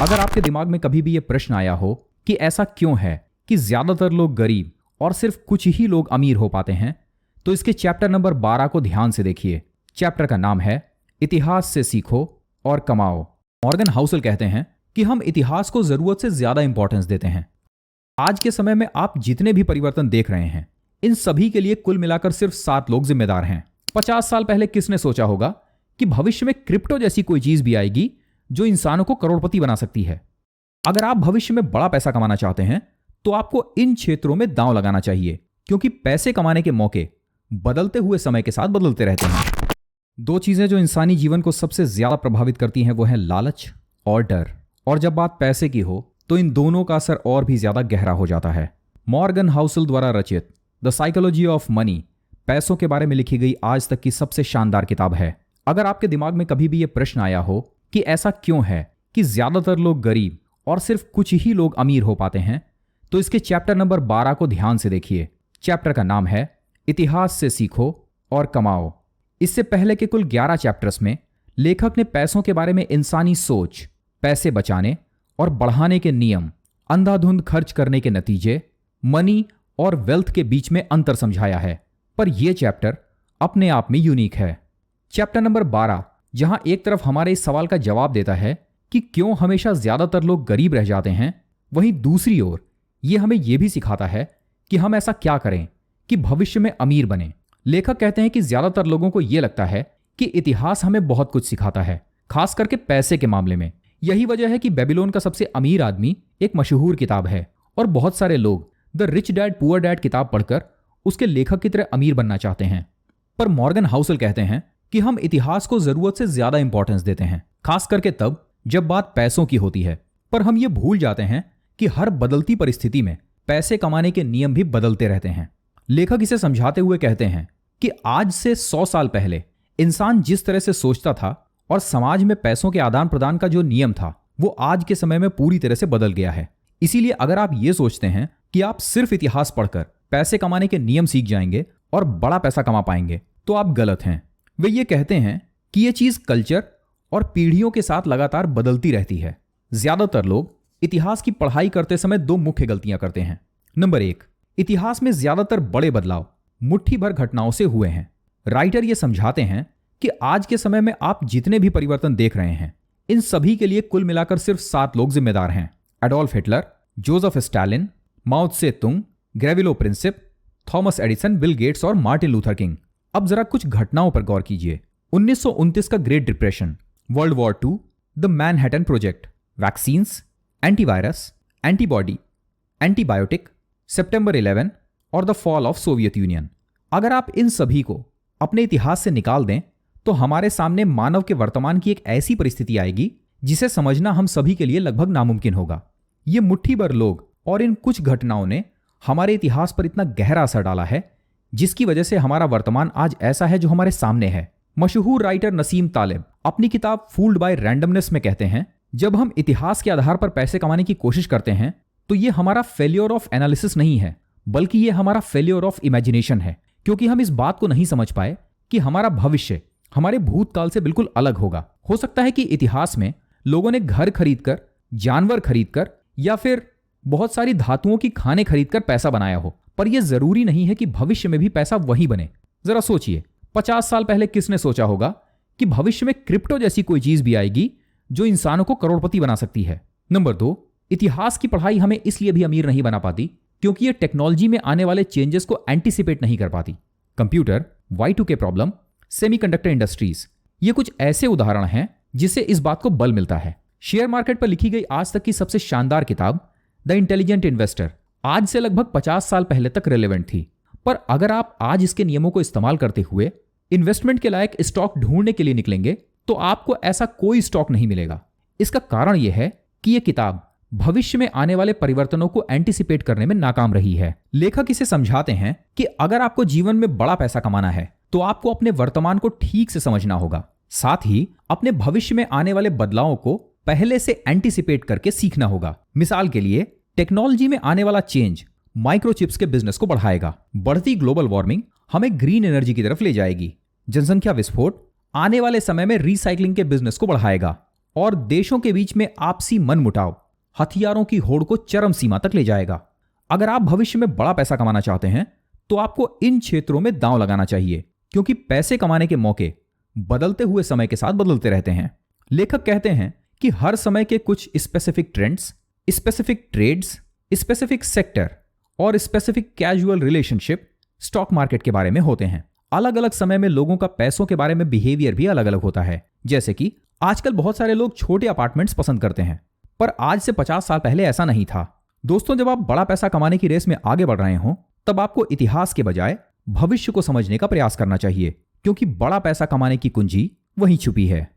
अगर आपके दिमाग में कभी भी ये प्रश्न आया हो कि ऐसा क्यों है कि ज्यादातर लोग गरीब और सिर्फ कुछ ही लोग अमीर हो पाते हैं, तो इसके चैप्टर नंबर 12 को ध्यान से देखिए। चैप्टर का नाम है इतिहास से सीखो और कमाओ। मॉर्गन हाउसल कहते हैं कि हम इतिहास को जरूरत से ज्यादा इंपॉर्टेंस देते हैं। आज के समय में आप जितने भी परिवर्तन देख रहे हैं, इन सभी के लिए कुल मिलाकर सिर्फ 7 लोग जिम्मेदार हैं। 50 साल पहले किसने सोचा होगा कि भविष्य में क्रिप्टो जैसी कोई चीज भी आएगी जो इंसानों को करोड़पति बना सकती है। अगर आप भविष्य में बड़ा पैसा कमाना चाहते हैं तो आपको इन क्षेत्रों में दांव लगाना चाहिए, क्योंकि पैसे कमाने के मौके बदलते हुए समय के साथ बदलते रहते हैं। 2 चीजें जो इंसानी जीवन को सबसे ज्यादा प्रभावित करती हैं वो है लालच और डर। और जब बात पैसे की हो तो इन दोनों का असर और भी ज्यादा गहरा हो जाता है। मॉर्गन हाउसल द्वारा रचित द साइकोलॉजी ऑफ मनी पैसों के बारे में लिखी गई आज तक की सबसे शानदार किताब है। अगर आपके दिमाग में कभी भी यह प्रश्न आया हो कि ऐसा क्यों है कि ज्यादातर लोग गरीब और सिर्फ कुछ ही लोग अमीर हो पाते हैं, तो इसके चैप्टर नंबर 12 को ध्यान से देखिए। चैप्टर का नाम है इतिहास से सीखो और कमाओ। इससे पहले के कुल 11 चैप्टर्स में लेखक ने पैसों के बारे में इंसानी सोच, पैसे बचाने और बढ़ाने के नियम, अंधाधुंध खर्च करने के नतीजे, मनी और वेल्थ के बीच में अंतर समझाया है। पर यह चैप्टर अपने आप में यूनिक है। चैप्टर नंबर 12 जहां एक तरफ हमारे इस सवाल का जवाब देता है कि क्यों हमेशा ज्यादातर लोग गरीब रह जाते हैं, वहीं दूसरी ओर यह हमें यह भी सिखाता है कि हम ऐसा क्या करें कि भविष्य में अमीर बने। लेखक कहते हैं कि ज्यादातर लोगों को यह लगता है कि इतिहास हमें बहुत कुछ सिखाता है, खास करके पैसे के मामले में। यही वजह है कि बेबीलोन का सबसे अमीर आदमी एक मशहूर किताब है और बहुत सारे लोग the rich dad poor dad किताब पढ़कर उसके लेखक की तरह अमीर बनना चाहते हैं। पर मॉर्गन हाउसल कहते हैं कि हम इतिहास को जरूरत से ज्यादा इंपॉर्टेंस देते हैं, खास करके तब जब बात पैसों की होती है। पर हम ये भूल जाते हैं कि हर बदलती परिस्थिति में पैसे कमाने के नियम भी बदलते रहते हैं। लेखक इसे समझाते हुए कहते हैं कि आज से 100 साल पहले इंसान जिस तरह से सोचता था और समाज में पैसों के आदान प्रदान का जो नियम था, वो आज के समय में पूरी तरह से बदल गया है। इसीलिए अगर आप ये सोचते हैं कि आप सिर्फ इतिहास पढ़कर पैसे कमाने के नियम सीख जाएंगे और बड़ा पैसा कमा पाएंगे, तो आप गलत हैं। वे ये कहते हैं कि यह चीज कल्चर और पीढ़ियों के साथ लगातार बदलती रहती है। ज्यादातर लोग इतिहास की पढ़ाई करते समय 2 मुख्य गलतियां करते हैं। नंबर 1, इतिहास में ज्यादातर बड़े बदलाव मुट्ठी भर घटनाओं से हुए हैं। राइटर ये समझाते हैं कि आज के समय में आप जितने भी परिवर्तन देख रहे हैं, इन सभी के लिए कुल मिलाकर सिर्फ 7 लोग जिम्मेदार हैं। Adolf Hitler, Joseph Stalin, Mao Tse Tung, Gavrilo Princip, Thomas Edison, Bill Gates और मार्टिन लूथर किंग। अब जरा कुछ घटनाओं पर गौर कीजिए। 1929 का Great Depression, World War II, the Manhattan Project, vaccines, antivirus, antibody, antibiotic, सितंबर 11 और the fall of Soviet Union. अगर आप इन सभी को अपने इतिहास से निकाल दें तो हमारे सामने मानव के वर्तमान की एक ऐसी परिस्थिति आएगी जिसे समझना हम सभी के लिए लगभग नामुमकिन होगा। ये मुट्ठी भर लोग और इन कुछ घटनाओं ने हमारे इतिहास पर इतना गहरा असर डाला है, जिसकी वजह से हमारा वर्तमान आज ऐसा है जो हमारे सामने है। मशहूर राइटर नसीम तालिब अपनी किताब फूल्ड बाय रैंडमनेस में कहते हैं, जब हम इतिहास के आधार पर पैसे कमाने की कोशिश करते हैं तो ये हमारा फेल्योर ऑफ एनालिसिस नहीं है, बल्कि ये हमारा फेल्योर ऑफ इमेजिनेशन है, क्योंकि हम इस बात को नहीं समझ पाए कि हमारा भविष्य हमारे भूतकाल से बिल्कुल अलग होगा। हो सकता है कि इतिहास में लोगों ने घर खरीदकर, जानवर खरीदकर या फिर बहुत सारी धातुओं की खाने खरीदकर पैसा बनाया हो, पर यह जरूरी नहीं है कि भविष्य में भी पैसा वही बने। जरा सोचिए, 50 साल पहले किसने सोचा होगा कि भविष्य में क्रिप्टो जैसी कोई चीज भी आएगी जो इंसानों को करोड़पति बना सकती है। नंबर 2, इतिहास की पढ़ाई हमें इसलिए भी अमीर नहीं बना पाती क्योंकि यह टेक्नोलॉजी में आने वाले चेंजेस को एंटिसिपेट नहीं कर पाती। Computer, Y2K problem, semiconductor industries, ये कुछ ऐसे उदाहरण हैं जिससे इस बात को बल मिलता है। शेयर मार्केट पर लिखी गई आज तक की सबसे शानदार किताब द इंटेलिजेंट इन्वेस्टर आज से लगभग 50 साल पहले तक रेलेवेंट थी। पर अगर आप आज इसके नियमों को इस्तेमाल करते हुए इन्वेस्टमेंट के लायक स्टॉक ढूंढने के लिए निकलेंगे तो आपको ऐसा कोई स्टॉक नहीं मिलेगा। इसका कारण यह है कि यह किताब भविष्य में आने वाले परिवर्तनों को एंटिसिपेट करने में नाकाम रही है। लेखक इसे समझाते हैं कि अगर आपको जीवन में बड़ा पैसा कमाना है तो आपको अपने वर्तमान को ठीक से समझना होगा, साथ ही अपने भविष्य में आने वाले बदलावों को पहले से एंटिसिपेट करके सीखना होगा। मिसाल के लिए, टेक्नोलॉजी में आने वाला चेंज माइक्रोचिप्स के बिजनेस को बढ़ाएगा। बढ़ती ग्लोबल वार्मिंग हमें ग्रीन एनर्जी की तरफ ले जाएगी। जनसंख्या विस्फोट आने वाले समय में रिसाइकलिंग के बिजनेस को बढ़ाएगा। और देशों के बीच में आपसी मनमुटाव हथियारों की होड़ को चरम सीमा तक ले जाएगा। अगर आप भविष्य में बड़ा पैसा कमाना चाहते हैं तो आपको इन क्षेत्रों में दांव लगाना चाहिए, क्योंकि पैसे कमाने के मौके बदलते हुए समय के साथ बदलते रहते हैं। लेखक कहते हैं कि हर समय के कुछ specific trends, specific trades, specific sector और specific casual relationship stock market के बारे में होते हैं। अलग अलग समय में लोगों का पैसों के बारे में बिहेवियर भी अलग अलग होता है। जैसे कि आजकल बहुत सारे लोग छोटे अपार्टमेंट्स पसंद करते हैं, पर आज से 50 साल पहले ऐसा नहीं था। दोस्तों, जब आप बड़ा पैसा कमाने की रेस में आगे बढ़ रहे हो तब आपको इतिहास के बजाय भविष्य को समझने का प्रयास करना चाहिए, क्योंकि बड़ा पैसा कमाने की कुंजी वहीं छुपी है।